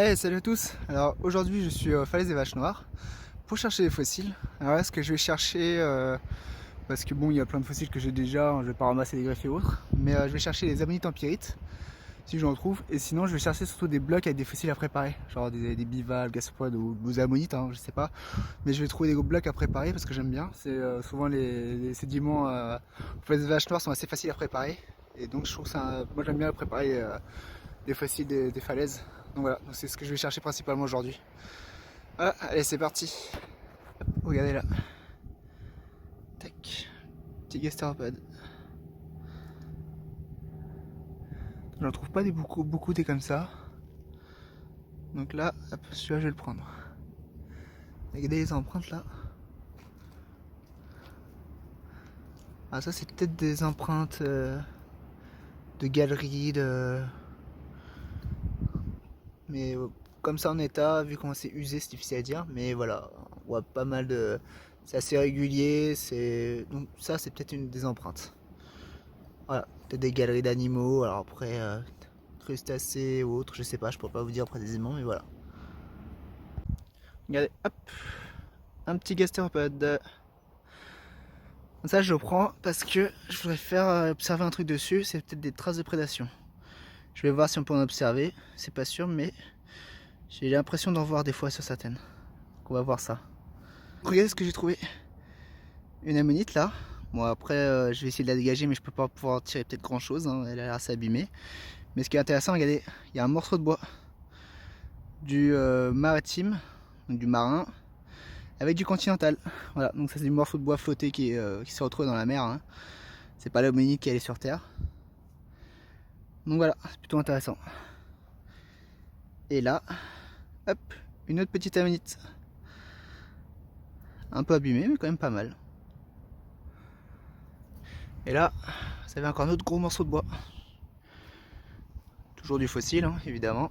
Hey, salut à tous. Alors aujourd'hui je suis Falaise des Vaches Noires pour chercher des fossiles. Alors là ce que je vais chercher, parce que bon il y a plein de fossiles que j'ai déjà, hein, je vais pas ramasser des greffes et autres, mais je vais chercher les ammonites en pyrite si j'en trouve, et sinon je vais chercher surtout des blocs avec des fossiles à préparer, genre des bivalves, gastropodes ou des ammonites, hein, je sais pas, mais je vais trouver des blocs à préparer parce que j'aime bien. C'est souvent les sédiments Falaise des Vaches Noires sont assez faciles à préparer, et donc je trouve ça, moi j'aime bien préparer des fossiles des falaises. Donc voilà, c'est ce que je vais chercher principalement aujourd'hui. Voilà, allez c'est parti. Regardez là. Tac. Petit gastéropode. J'en trouve pas beaucoup des comme ça. Donc là, hop, celui-là je vais le prendre. Regardez les empreintes là. Ah ça c'est peut-être des empreintes de galeries, mais comme ça en état, vu comment c'est usé, c'est difficile à dire. Mais voilà, on voit pas mal de. C'est assez régulier, donc ça c'est peut-être une des empreintes. Voilà, peut-être des galeries d'animaux, alors après crustacés ou autres, je sais pas, je pourrais pas vous dire précisément, mais voilà. Regardez, hop, un petit gastéropode. Ça je le prends parce que je voudrais faire observer un truc dessus, c'est peut-être des traces de prédation. Je vais voir si on peut en observer, c'est pas sûr, mais j'ai l'impression d'en voir des fois sur certaines. Donc on va voir ça. Regardez ce que j'ai trouvé. Une ammonite là. Bon après je vais essayer de la dégager, mais je peux pas pouvoir tirer peut-être grand chose, hein. Elle a l'air assez abîmée. Mais ce qui est intéressant, regardez, il y a un morceau de bois du maritime, donc du marin, avec du continental. Voilà, donc ça c'est du morceau de bois flotté qui s'est retrouvé dans la mer, hein. C'est pas l'ammonite qui est allée sur terre. Donc voilà, c'est plutôt intéressant. Et là, hop, une autre petite ammonite. Un peu abîmée, mais quand même pas mal. Et là, vous avez encore un autre gros morceau de bois. Toujours du fossile, hein, évidemment.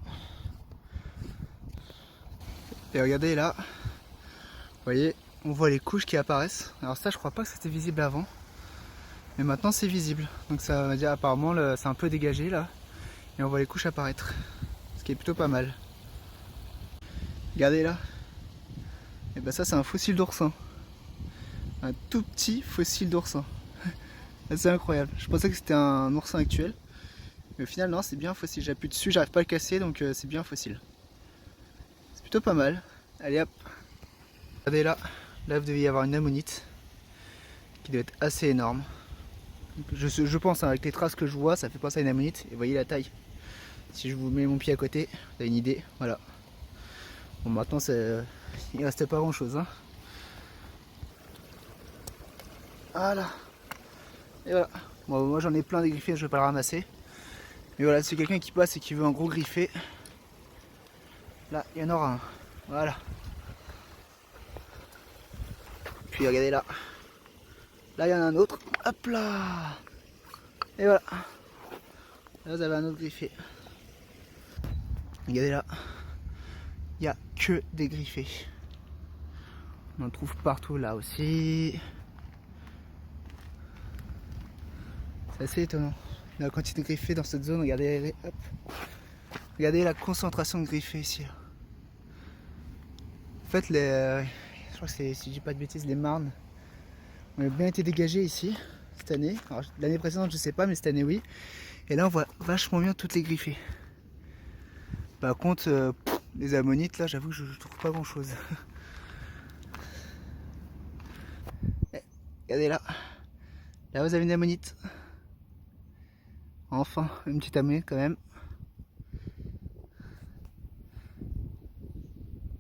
Et regardez là, vous voyez, on voit les couches qui apparaissent. Alors ça, je crois pas que c'était visible avant. Mais maintenant c'est visible. Donc ça veut dire apparemment c'est un peu dégagé là. Et on voit les couches apparaître. Ce qui est plutôt pas mal. Regardez là. Et ben ça c'est un fossile d'oursin. Un tout petit fossile d'oursin. C'est incroyable. Je pensais que c'était un oursin actuel. Mais au final non, c'est bien un fossile. J'appuie dessus, j'arrive pas à le casser, donc c'est bien un fossile. C'est plutôt pas mal. Allez hop. Regardez là. Là vous devez y avoir une ammonite. Qui doit être assez énorme. Je pense, hein, avec les traces que je vois, ça fait penser à une ammonite. Et vous voyez la taille. Si je vous mets mon pied à côté, vous avez une idée. Voilà. Bon, maintenant, il reste pas grand chose, hein. Voilà. Et voilà. Bon, moi j'en ai plein des griffés, je vais pas le ramasser. Mais voilà, si quelqu'un qui passe et qui veut un gros griffé, là, il y en aura un. Voilà. Puis regardez là. Là, il y en a un autre. Hop là. Et voilà. Là, vous avez un autre griffé. Regardez là. Il n'y a que des griffés. On en trouve partout là aussi. C'est assez étonnant. La quantité de griffés dans cette zone, regardez, hop. Regardez la concentration de griffés ici. En fait, je crois que c'est, si je dis pas de bêtises, les marnes ont bien été dégagées ici cette année. L'année précédente, je sais pas, mais cette année, oui. Et là, on voit vachement bien toutes les griffées. Par contre, les ammonites, là, j'avoue que je trouve pas grand chose. Regardez là. Là, vous avez une ammonite. Enfin, une petite ammonite quand même.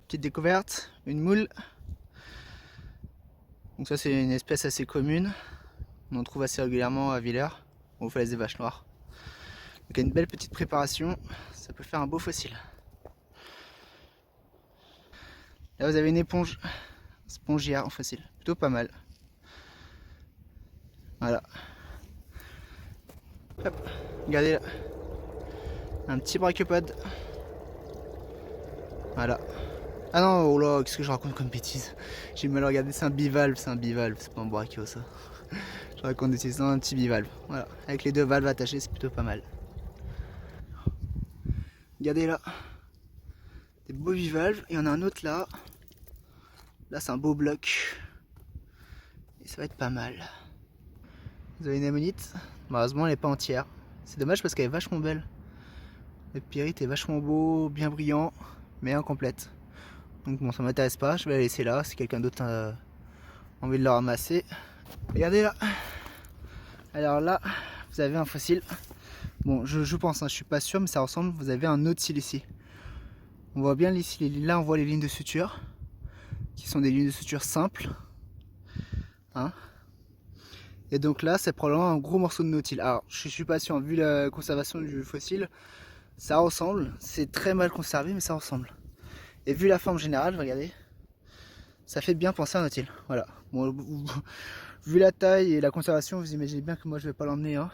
Petite découverte, une moule. Donc ça c'est une espèce assez commune. On en trouve assez régulièrement à Villers, au Falaise des Vaches Noires. Donc il y a une belle petite préparation, ça peut faire un beau fossile. Là vous avez une éponge, spongiaire en fossile, plutôt pas mal. Voilà. Hop, regardez là. Un petit brachiopodes. Voilà. Ah non, oh là, qu'est-ce que je raconte comme bêtise. J'ai mal regardé, c'est un bivalve, c'est pas un brachio ça. Je raconte des bêtises, un petit bivalve. Voilà, avec les deux valves attachées, c'est plutôt pas mal. Regardez là. Des beaux bivalves. Il y en a un autre là. Là c'est un beau bloc. Et ça va être pas mal. Vous avez une ammonite. Malheureusement elle n'est pas entière. C'est dommage parce qu'elle est vachement belle. Le pyrite est vachement beau, bien brillant, mais incomplète. Donc bon, ça m'intéresse pas, je vais la laisser là. Si quelqu'un d'autre a envie de le ramasser. Regardez là. Alors là, vous avez un fossile. Bon, je pense, hein, je suis pas sûr, mais ça ressemble. Vous avez un nautile ici. On voit bien ici, là on voit les lignes de suture, qui sont des lignes de suture simples. Hein. Et donc là, c'est probablement un gros morceau de nautile. Alors, je suis pas sûr, vu la conservation du fossile, ça ressemble. C'est très mal conservé, mais ça ressemble. Et vu la forme générale, regardez, ça fait bien penser à un nautile. Voilà. Bon, vu la taille et la conservation, vous imaginez bien que moi je vais pas l'emmener. Hein.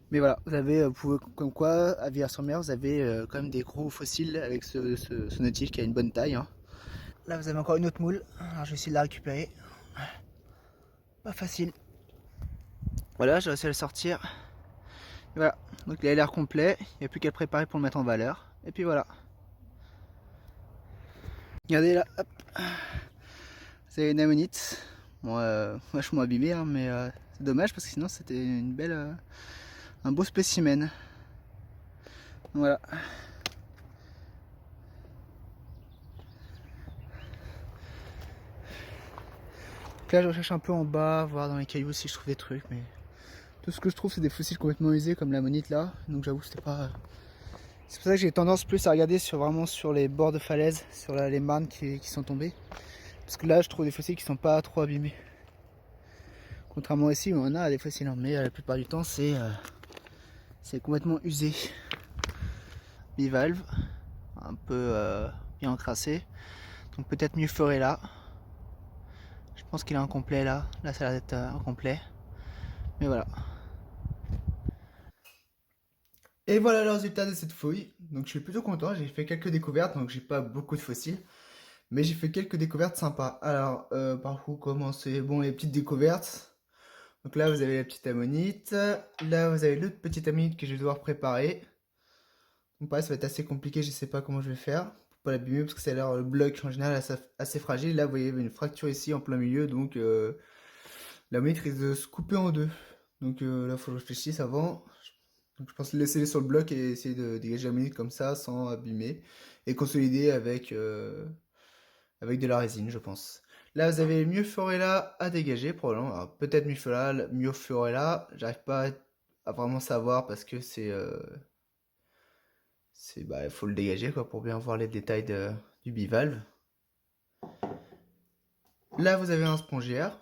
Mais voilà, vous avez, vous pouvez, comme quoi, à Villars-sur-Mer, vous avez quand même des gros fossiles avec ce nautile qui a une bonne taille. Hein. Là, vous avez encore une autre moule. Alors, je vais essayer de la récupérer. Pas facile. Voilà, j'ai réussi à le sortir. Et voilà, donc il a l'air complet. Il n'y a plus qu'à le préparer pour le mettre en valeur. Et puis voilà. Regardez là, hop. C'est une ammonite. Bon, vachement abîmée, hein, mais c'est dommage parce que sinon c'était une belle, un beau spécimen. Voilà. Donc là je recherche un peu en bas, voir dans les cailloux si je trouve des trucs, mais tout ce que je trouve c'est des fossiles complètement usés comme l'ammonite là, donc j'avoue c'était pas... C'est pour ça que j'ai tendance plus à regarder vraiment sur les bords de falaise, sur les marnes qui sont tombées, parce que là je trouve des fossiles qui sont pas trop abîmés. Contrairement ici où on a des fossiles, mais la plupart du temps c'est complètement usé. Bivalve, un peu bien encrassé, donc peut-être mieux ferrer là. Je pense qu'il est incomplet là, ça a l'air d'être incomplet, mais voilà. Et voilà le résultat de cette fouille. Donc je suis plutôt content, j'ai fait quelques découvertes, donc j'ai pas beaucoup de fossiles, mais j'ai fait quelques découvertes sympas. Alors par où commencer? Bon, les petites découvertes. Donc là vous avez la petite ammonite, là vous avez l'autre petite ammonite que je vais devoir préparer. Donc pareil, ça va être assez compliqué, je sais pas comment je vais faire pour pas l'abîmer parce que ça a l'air, le bloc en général assez fragile. Là vous voyez il y a une fracture ici en plein milieu, donc l'ammonite risque de se couper en deux. Donc là il faut que je réfléchisse avant. Donc je pense laisser sur le bloc et essayer de dégager la minute comme ça sans abîmer et consolider avec de la résine, je pense. Là vous avez Myophorella à dégager probablement. Alors peut-être Myophorella, j'arrive pas à vraiment savoir parce que bah il faut le dégager quoi pour bien voir les détails du bivalve. Là vous avez un spongiaire.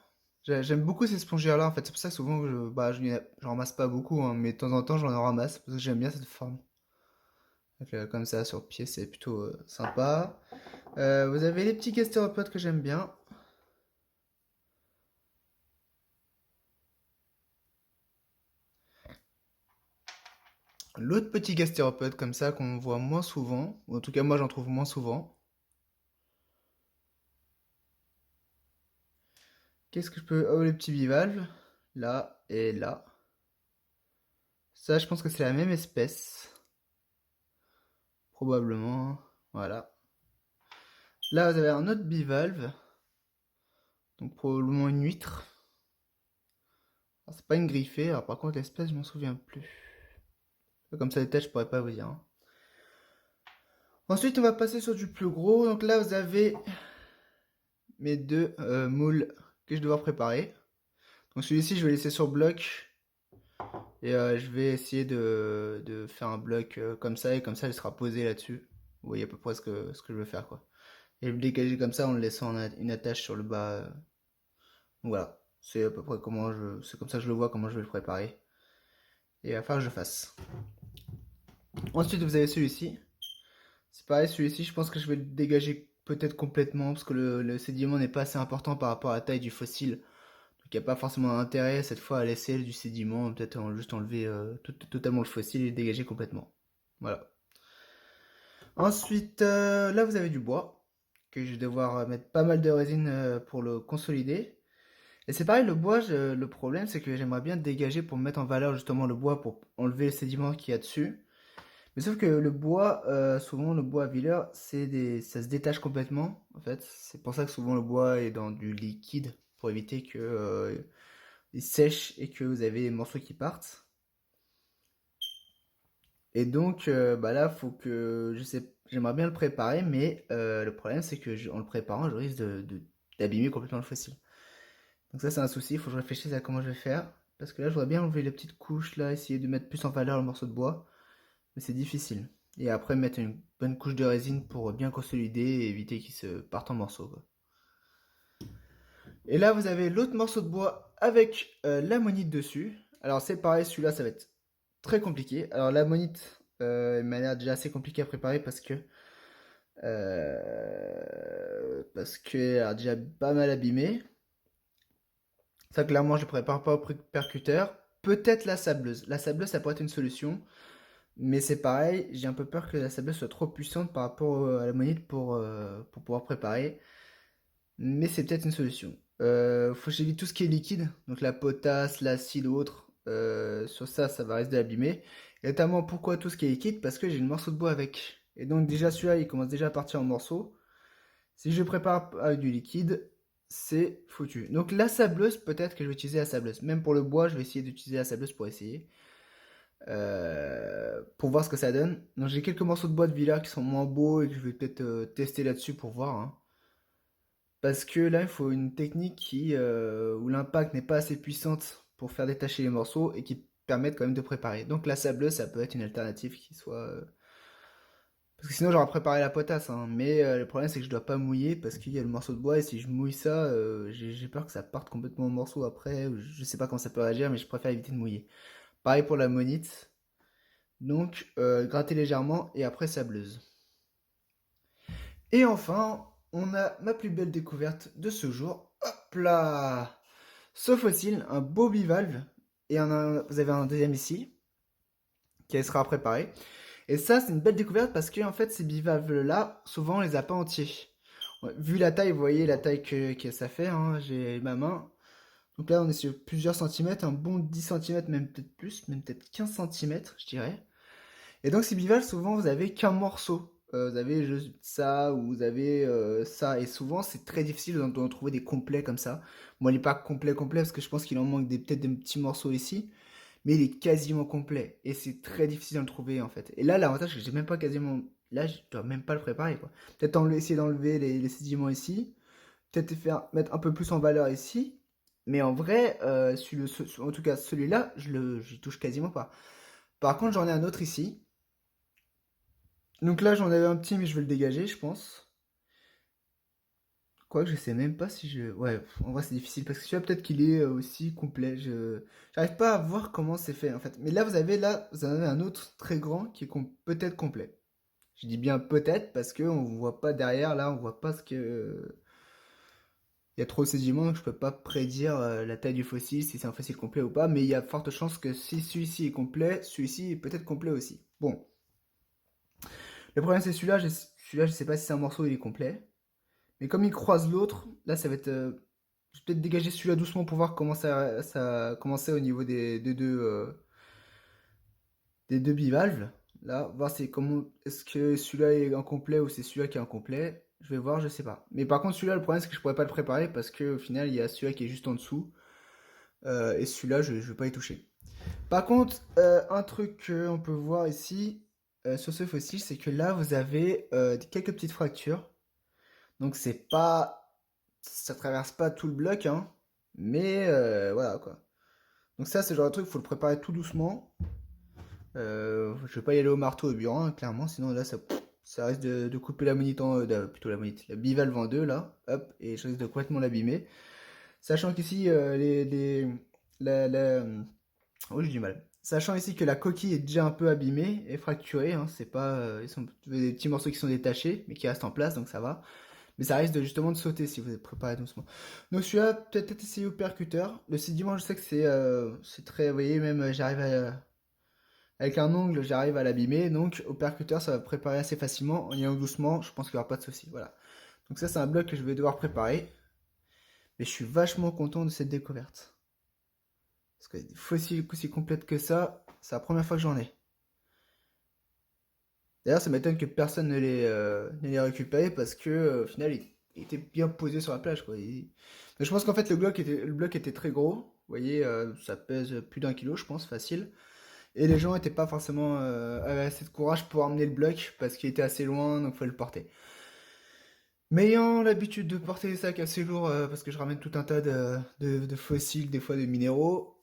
J'aime beaucoup ces spongiaires là en fait, c'est pour ça que souvent j'en ramasse pas beaucoup hein, mais de temps en temps j'en ramasse parce que j'aime bien cette forme. Donc, comme ça sur le pied c'est plutôt sympa. Vous avez les petits gastéropodes que j'aime bien. L'autre petit gastéropode comme ça qu'on voit moins souvent, ou en tout cas moi j'en trouve moins souvent. Qu'est-ce que je peux... Oh les petits bivalves, là et là. Ça je pense que c'est la même espèce. Probablement, voilà. Là vous avez un autre bivalve. Donc probablement une huître. C'est pas une griffée, alors par contre l'espèce je m'en souviens plus. Comme ça les têtes je pourrais pas vous dire. Hein. Ensuite on va passer sur du plus gros. Donc là vous avez mes deux moules que je dois préparer. Donc celui-ci je vais laisser sur bloc. Et je vais essayer de faire un bloc comme ça. Et comme ça il sera posé là-dessus. Vous voyez à peu près ce que je veux faire quoi. Et le dégager comme ça en le laissant une attache sur le bas. Donc voilà. C'est à peu près comment c'est comme ça que je le vois, comment je vais le préparer. Et il va falloir que je fasse. Ensuite vous avez celui-ci. C'est pareil, celui-ci je pense que je vais le dégager peut-être complètement parce que le sédiment n'est pas assez important par rapport à la taille du fossile. Donc il n'y a pas forcément d'intérêt cette fois à laisser du sédiment, peut-être juste enlever totalement le fossile et le dégager complètement. Voilà. Ensuite, là vous avez du bois, que je vais devoir mettre pas mal de résine pour le consolider. Et c'est pareil, le bois, le problème c'est que j'aimerais bien dégager pour mettre en valeur justement le bois pour enlever le sédiment qu'il y a dessus. Mais sauf que le bois, souvent le bois à Villers, ça se détache complètement, en fait. C'est pour ça que souvent le bois est dans du liquide, pour éviter que il sèche et que vous avez des morceaux qui partent. Et donc, bah là, faut que, je sais, j'aimerais bien le préparer, mais le problème c'est que en le préparant, je risque d'abîmer complètement le fossile. Donc ça, c'est un souci. Il faut que je réfléchisse à comment je vais faire, parce que là, je voudrais bien enlever les petites couches là, essayer de mettre plus en valeur le morceau de bois. Mais c'est difficile. Et après mettre une bonne couche de résine pour bien consolider et éviter qu'il se parte en morceaux, quoi. Et là vous avez l'autre morceau de bois avec l'ammonite dessus. Alors c'est pareil, celui-là ça va être très compliqué. Alors l'ammonite m'a l'air déjà assez compliqué à préparer parce que elle a déjà pas mal abîmé. Ça clairement je prépare pas au percuteur. Peut-être la sableuse. La sableuse ça pourrait être une solution. Mais c'est pareil, j'ai un peu peur que la sableuse soit trop puissante par rapport à la monite pour pouvoir préparer. Mais c'est peut-être une solution. Faut que j'évite tout ce qui est liquide, donc la potasse, l'acide ou autre. Sur ça, ça va risquer de l'abîmer. Et notamment, pourquoi tout ce qui est liquide? Parce que j'ai une morceau de bois avec. Et donc déjà celui-là, il commence déjà à partir en morceaux. Si je prépare avec du liquide, c'est foutu. Donc la sableuse, peut-être que je vais utiliser la sableuse. Même pour le bois, je vais essayer d'utiliser la sableuse pour essayer. Pour voir ce que ça donne. Donc j'ai quelques morceaux de bois de Villa qui sont moins beaux et que je vais peut-être tester là-dessus pour voir, hein. Parce que là, il faut une technique où l'impact n'est pas assez puissante pour faire détacher les morceaux et qui permette quand même de préparer. Donc la sableuse, ça peut être une alternative qui soit... Parce que sinon j'aurais préparé la potasse, hein. Mais le problème c'est que je dois pas mouiller parce qu'il y a le morceau de bois et si je mouille ça, j'ai peur que ça parte complètement en morceaux après. Je sais pas comment ça peut réagir mais je préfère éviter de mouiller. Pareil pour la monite. Donc, gratter légèrement et après sableuse. Et enfin, on a ma plus belle découverte de ce jour. Hop là! Ce fossile, un beau bivalve. Et vous avez un deuxième ici, qui sera préparé. Et ça, c'est une belle découverte parce que en fait, ces bivalves-là, souvent, on les a pas entiers. Ouais, vu la taille, vous voyez la taille que ça fait, hein, j'ai ma main. Donc là, on est sur plusieurs centimètres, un bon 10 centimètres, même peut-être plus, même peut-être 15 centimètres, je dirais. Et donc ces bivalves, souvent, vous avez qu'un morceau. Vous avez juste ça, ou vous avez ça. Et souvent, c'est très difficile d'en trouver des complets comme ça. Moi, il n'est pas complet, parce que je pense qu'il en manque peut-être des petits morceaux ici. Mais il est quasiment complet. Et c'est très difficile d'en trouver, en fait. Et là, l'avantage, c'est que j'ai même pas quasiment... Là, je dois même pas le préparer, quoi. Peut-être essayer d'enlever les sédiments ici. Peut-être mettre un peu plus en valeur ici. Mais en vrai, en tout cas, celui-là, j'y touche quasiment pas. Par contre, j'en ai un autre ici. Donc là, j'en avais un petit, mais je vais le dégager, je pense. Quoique, je sais même pas si je... Ouais, en vrai, c'est difficile, parce que celui-là, peut-être qu'il est aussi complet. J'arrive pas à voir comment c'est fait, en fait. Mais là, vous en avez un autre très grand qui est peut-être complet. Je dis bien peut-être, parce que on voit pas derrière, là, on voit pas ce que... Il y a trop de sédiments, donc je peux pas prédire la taille du fossile, si c'est un fossile complet ou pas, mais il y a forte chance que si celui-ci est complet, celui-ci est peut-être complet aussi. Bon, le problème c'est celui-là, je sais pas si c'est un morceau, il est complet. Mais comme il croise l'autre, là ça va être. Je vais peut-être dégager celui-là doucement pour voir comment ça a commencé au niveau des deux bivalves. Là, voir c'est comment. Est-ce que celui-là est incomplet ou c'est celui-là qui est incomplet. Je vais voir, je sais pas. Mais par contre, celui-là, le problème c'est que je pourrais pas le préparer parce qu'au final, il y a celui-là qui est juste en dessous. Et celui-là, je vais pas y toucher. Par contre, un truc qu'on peut voir ici sur ce fossile, c'est que là, vous avez quelques petites fractures. Donc c'est pas, ça traverse pas tout le bloc, hein, mais voilà quoi. Donc ça, c'est le genre de truc, faut le préparer tout doucement. Je vais pas y aller au marteau au burin, hein, clairement, sinon là, ça risque de couper la monite plutôt la monite, la bivalve en deux là, hop, et je risque de complètement l'abîmer. Sachant qu'ici, oh, j'ai du mal. Sachant ici que la coquille est déjà un peu abîmée et fracturée, hein, c'est pas, ils sont des petits morceaux qui sont détachés, mais qui restent en place, donc ça va. Mais ça risque justement de sauter si vous êtes préparé doucement. Donc celui-là, peut-être essayer au percuteur. Le sédiment, je sais que c'est très... Vous voyez, même avec un ongle, j'arrive à l'abîmer. Donc au percuteur, ça va préparer assez facilement. En y allant doucement, je pense qu'il n'y aura pas de souci. Voilà. Donc ça, c'est un bloc que je vais devoir préparer. Mais je suis vachement content de cette découverte. Parce que des fossiles aussi complètes que ça, c'est la première fois que j'en ai. D'ailleurs, ça m'étonne que personne ne l'ait récupéré parce que au final, il était bien posé sur la plage, quoi. Mais je pense qu'en fait, le bloc était très gros. Vous voyez, ça pèse plus d'1 kilo, je pense, facile. Et les gens n'étaient pas forcément avaient assez de courage pour emmener le bloc parce qu'il était assez loin, donc il fallait le porter. Mais ayant l'habitude de porter des sacs assez lourds parce que je ramène tout un tas de fossiles, des fois de minéraux,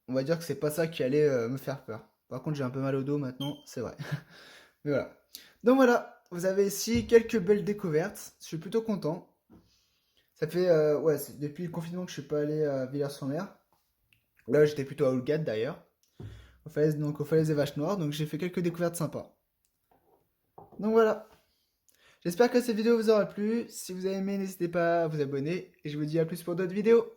on va dire que c'est pas ça qui allait me faire peur. Par contre, j'ai un peu mal au dos maintenant, c'est vrai. Mais voilà. Donc voilà, vous avez ici quelques belles découvertes. Je suis plutôt content. Ça fait ouais, c'est depuis le confinement que je suis pas allé à Villars-sur-Mer. Là, j'étais plutôt à Houlgate d'ailleurs, aux falaises des Vaches Noires. Donc j'ai fait quelques découvertes sympas. Donc voilà. J'espère que cette vidéo vous aura plu. Si vous avez aimé, n'hésitez pas à vous abonner. Et je vous dis à plus pour d'autres vidéos.